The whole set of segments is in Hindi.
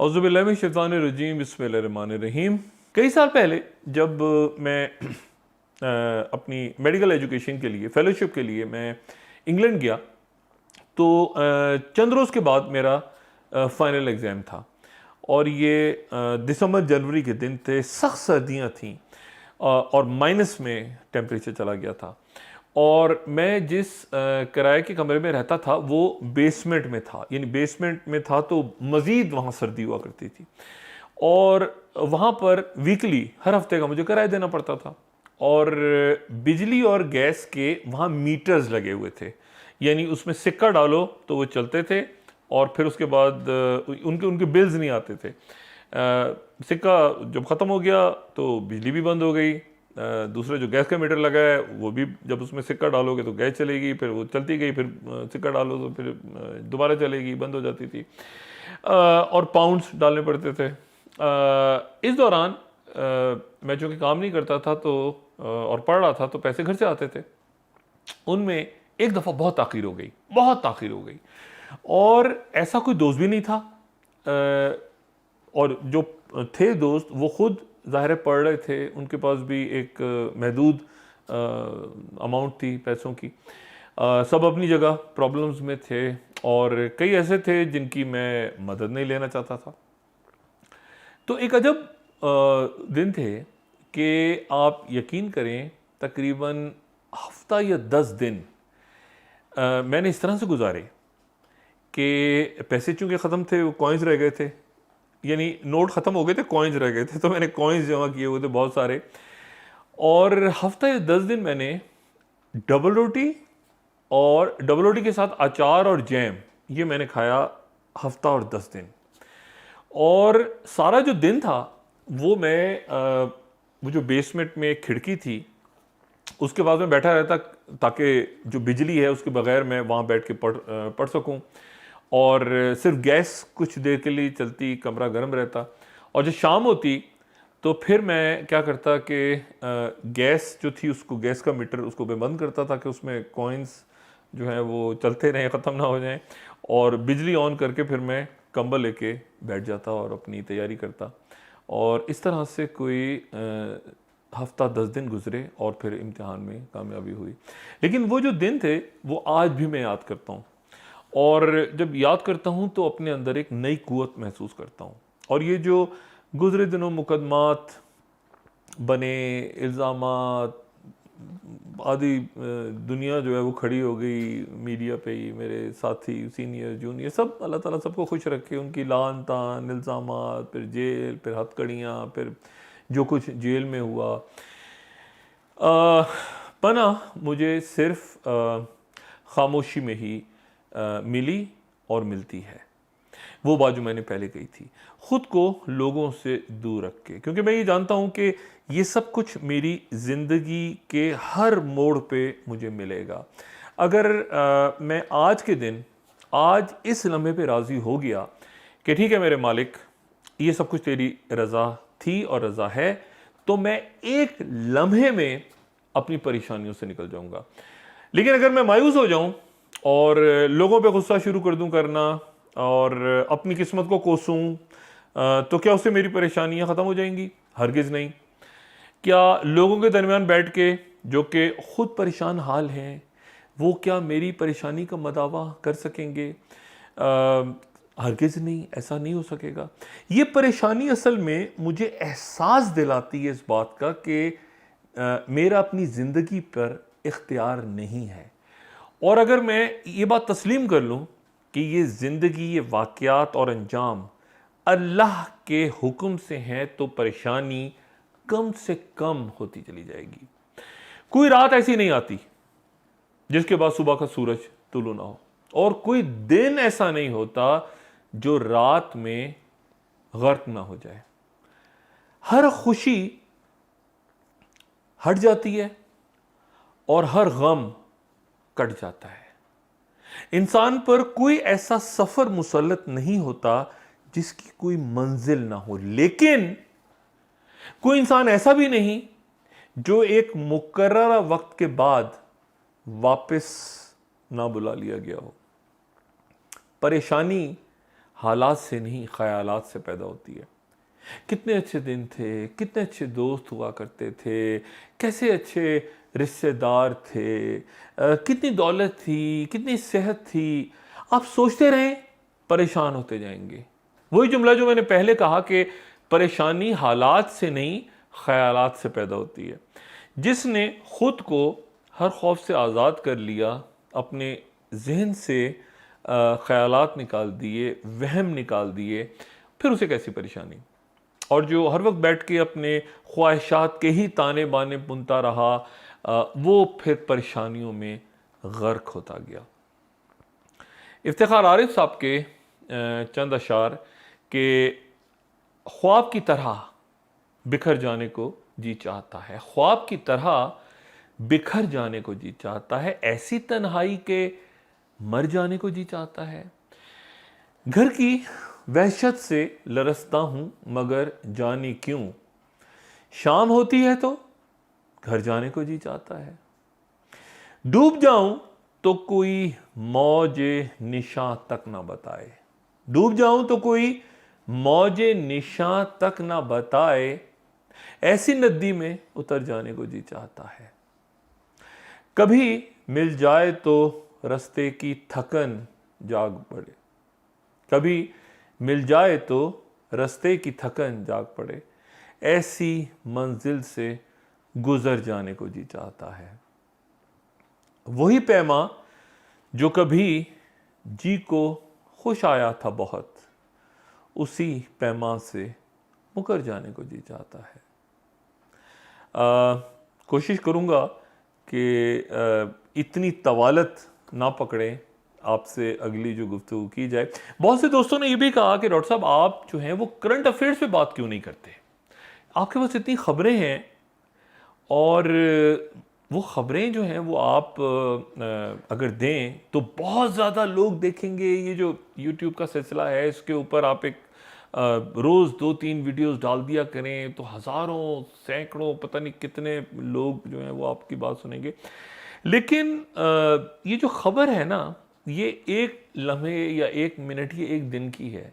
औज़ुबिल्लाहि मिनश शैतानिर रजीम बिस्मिल्लाहिर्रहमानिर रहीम। कई साल पहले जब मैं अपनी मेडिकल एजुकेशन के लिए फ़ेलोशिप के लिए मैं इंग्लैंड गया तो चंद रोज़ के बाद मेरा फ़ाइनल एग्ज़ाम था और ये दिसंबर जनवरी के दिन थे, सख्त सर्दियाँ थीं और माइनस में टेम्परेचर चला गया था और मैं जिस किराए के कमरे में रहता था वो बेसमेंट में था, यानी बेसमेंट में था तो मज़ीद वहाँ सर्दी हुआ करती थी और वहाँ पर वीकली हर हफ्ते का मुझे किराया देना पड़ता था और बिजली और गैस के वहाँ मीटर्स लगे हुए थे, यानी उसमें सिक्का डालो तो वो चलते थे और फिर उसके बाद उनके उनके बिल्स नहीं आते थे। सिक्का जब ख़त्म हो गया तो बिजली भी बंद हो गई। दूसरा जो गैस का मीटर लगा है वो भी, जब उसमें सिक्का डालोगे तो गैस चलेगी, फिर वो चलती गई, फिर सिक्का डालो तो फिर दोबारा चलेगी, बंद हो जाती थी और पाउंड्स डालने पड़ते थे। इस दौरान मैं चूँकि काम नहीं करता था तो और पढ़ रहा था तो पैसे घर से आते थे। उनमें एक दफ़ा बहुत ताख़ीर हो गई, बहुत ताख़ीर हो गई और ऐसा कोई दोस्त भी नहीं था और जो थे दोस्त वो खुद ज़ाहिर पढ़ रहे थे, उनके पास भी एक महदूद अमाउंट थी पैसों की। सब अपनी जगह प्रॉब्लम्स में थे और कई ऐसे थे जिनकी मैं मदद नहीं लेना चाहता था। तो एक अजब दिन थे कि आप यकीन करें तकरीबन हफ्ता या 10 दिन मैंने इस तरह से गुजारे कि पैसे चूँकि ख़त्म थे, वो कॉइन्स रह गए थे, यानी नोट ख़त्म हो गए थे, कॉइन्स रह गए थे, तो मैंने कॉइन्स जमा किए हुए थे बहुत सारे और हफ्ता या 10 दिन मैंने डबल रोटी और डबल रोटी के साथ अचार और जैम, ये मैंने खाया हफ्ता और 10 दिन। और सारा जो दिन था वो मैं वो जो बेसमेंट में एक खिड़की थी उसके पास में बैठा रहता ताकि जो बिजली है उसके बगैर मैं वहाँ बैठ के पढ़ सकूँ और सिर्फ गैस कुछ देर के लिए चलती, कमरा गर्म रहता और जब शाम होती तो फिर मैं क्या करता कि गैस जो थी उसको, गैस का मीटर उसको मैं बंद करता था कि उसमें कॉइन्स जो हैं वो चलते रहें, ख़त्म ना हो जाएं और बिजली ऑन करके फिर मैं कंबल लेके बैठ जाता और अपनी तैयारी करता और इस तरह से कोई हफ्ता 10 दिन गुजरे और फिर इम्तिहान में कामयाबी हुई। लेकिन वो जो दिन थे वो आज भी मैं याद करता हूँ और जब याद करता हूँ तो अपने अंदर एक नई क़ुव्वत महसूस करता हूँ और ये जो गुज़रे दिनों मुकदमात बने, इल्ज़ामात, आधी दुनिया जो है वो खड़ी हो गई मीडिया पे ही, मेरे साथी, सीनियर, जूनियर सब, अल्लाह ताला सबको खुश रखे, उनकी लान तान, इल्ज़ामात, फिर जेल, फिर हथकड़ियाँ, फिर जो कुछ जेल में हुआ। पनाह मुझे सिर्फ खामोशी में ही मिली और मिलती है। वो बात जो मैंने पहले कही थी, ख़ुद को लोगों से दूर रख के, क्योंकि मैं ये जानता हूँ कि ये सब कुछ मेरी ज़िंदगी के हर मोड़ पे मुझे मिलेगा। अगर मैं आज के दिन, आज इस लम्हे पे राज़ी हो गया कि ठीक है मेरे मालिक, ये सब कुछ तेरी रज़ा थी और रज़ा है, तो मैं एक लम्हे में अपनी परेशानियों से निकल जाऊँगा। लेकिन अगर मैं मायूस हो जाऊँ और लोगों पे गुस्सा शुरू कर दूँ करना और अपनी किस्मत को कोसूं, तो क्या उससे मेरी परेशानियां ख़त्म हो जाएंगी? हरगिज़ नहीं। क्या लोगों के दरमियान बैठ के जो कि ख़ुद परेशान हाल हैं वो क्या मेरी परेशानी का मदावा कर सकेंगे? हरगिज़ नहीं, ऐसा नहीं हो सकेगा। ये परेशानी असल में मुझे एहसास दिलाती है इस बात का कि मेरा अपनी ज़िंदगी पर इख्तियार नहीं है और अगर मैं ये बात तस्लीम कर लूँ कि ये ज़िंदगी, ये वाक़यात और अंजाम अल्लाह के हुक्म से हैं तो परेशानी कम से कम होती चली जाएगी। कोई रात ऐसी नहीं आती जिसके बाद सुबह का सूरज तुलू ना हो और कोई दिन ऐसा नहीं होता जो रात में गर्क ना हो जाए। हर खुशी हट जाती है और हर गम कट जाता है। इंसान पर कोई ऐसा सफर मुसल्लत नहीं होता जिसकी कोई मंजिल ना हो, लेकिन कोई इंसान ऐसा भी नहीं जो एक मुकर्ररा वक्त के बाद वापस ना बुला लिया गया हो। परेशानी हालात से नहीं, ख़यालात से पैदा होती है। कितने अच्छे दिन थे, कितने अच्छे दोस्त हुआ करते थे, कैसे अच्छे रिश्तेदार थे, कितनी दौलत थी, कितनी सेहत थी। आप सोचते रहें, परेशान होते जाएंगे। वही जुमला जो मैंने पहले कहा कि परेशानी हालात से नहीं, ख़यालात से पैदा होती है। जिसने खुद को हर खौफ से आज़ाद कर लिया, अपने जहन से ख़यालात निकाल दिए, वहम निकाल दिए, फिर उसे कैसी परेशानी। और जो हर वक्त बैठ के अपने ख्वाहिशात के ही ताने बाने बुनता रहा, वो फिर परेशानियों में गर्क होता गया। इफ्तिखार आरिफ साहब के चंद अशार के ख्वाब की तरह बिखर जाने को जी चाहता है, ख्वाब की तरह बिखर जाने को जी चाहता है, ऐसी तन्हाई के मर जाने को जी चाहता है। घर की वहशत से लरसता हूं मगर जाने क्यों, शाम होती है तो घर जाने को जी चाहता है। डूब जाऊं तो कोई मौजे निशां तक ना बताए, डूब जाऊं तो कोई मौजे निशां तक ना बताए, ऐसी नदी में उतर जाने को जी चाहता है। कभी मिल जाए तो रास्ते की थकन जाग पड़े, कभी मिल जाए तो रास्ते की थकन जाग पड़े, ऐसी मंजिल से गुजर जाने को जी चाहता है। वही पैमा जो कभी जी को खुश आया था बहुत, उसी पैमा से मुकर जाने को जी चाहता है। कोशिश करूँगा कि इतनी तवालत ना पकड़ें, आपसे अगली जो गुफ्तगू की जाए। बहुत से दोस्तों ने ये भी कहा कि डॉक्टर साहब आप जो हैं वो करंट अफेयर्स पे बात क्यों नहीं करते, आपके पास इतनी ख़बरें हैं, और वो ख़बरें जो हैं वो आप अगर दें तो बहुत ज़्यादा लोग देखेंगे। ये जो यूट्यूब का सिलसिला है, इसके ऊपर आप एक रोज़ 2-3 वीडियोस डाल दिया करें तो हज़ारों सैकड़ों पता नहीं कितने लोग जो हैं वो आपकी बात सुनेंगे। लेकिन ये जो ख़बर है ना, ये एक लम्हे या एक मिनट, ये एक दिन की है।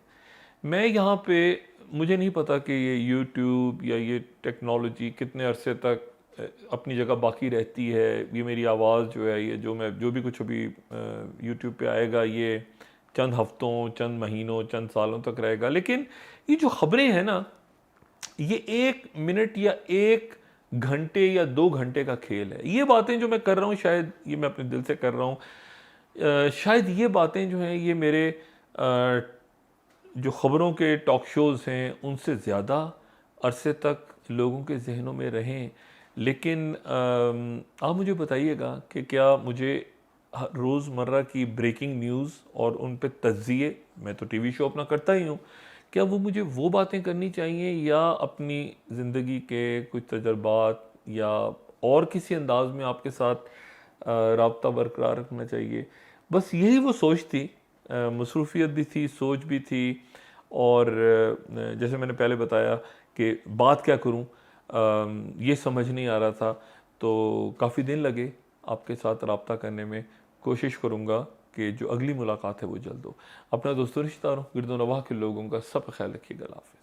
मैं यहाँ पे, मुझे नहीं पता कि ये यूट्यूब या ये टेक्नोलॉजी कितने अरसे तक अपनी जगह बाकी रहती है। ये मेरी आवाज़ जो है, ये जो भी कुछ अभी यूट्यूब पे आएगा, ये चंद हफ्तों, चंद महीनों, चंद सालों तक रहेगा। लेकिन ये जो ख़बरें हैं ना, ये 1 मिनट या 1 घंटे या 2 घंटे का खेल है। ये बातें जो मैं कर रहा हूँ, शायद ये मैं अपने दिल से कर रहा हूँ। शायद ये बातें जो हैं ये मेरे जो ख़बरों के टॉक शोज़ हैं उनसे ज़्यादा अरसे तक लोगों के जहनों में रहें। लेकिन आप मुझे बताइएगा कि क्या मुझे रोज़मर्रा की ब्रेकिंग न्यूज़ और उन पे तज्ज़िये, मैं तो टीवी शो अपना करता ही हूँ, क्या वो मुझे वो बातें करनी चाहिए या अपनी ज़िंदगी के कुछ तजर्बात या और किसी अंदाज में आपके साथ राब्ता बरकरार रखना चाहिए। बस यही वो सोच थी, मसरूफ़ियत भी थी, सोच भी थी। और जैसे मैंने पहले बताया कि बात क्या करूं, ये समझ नहीं आ रहा था, तो काफ़ी दिन लगे आपके साथ राब्ता करने में। कोशिश करूंगा कि जो अगली मुलाकात है वो जल्द हो। अपना दोस्तों, रिश्तेदारों, गिरदो नवाह के लोगों का सब ख्याल रखिएगा। अल्लाह हाफ़िज़।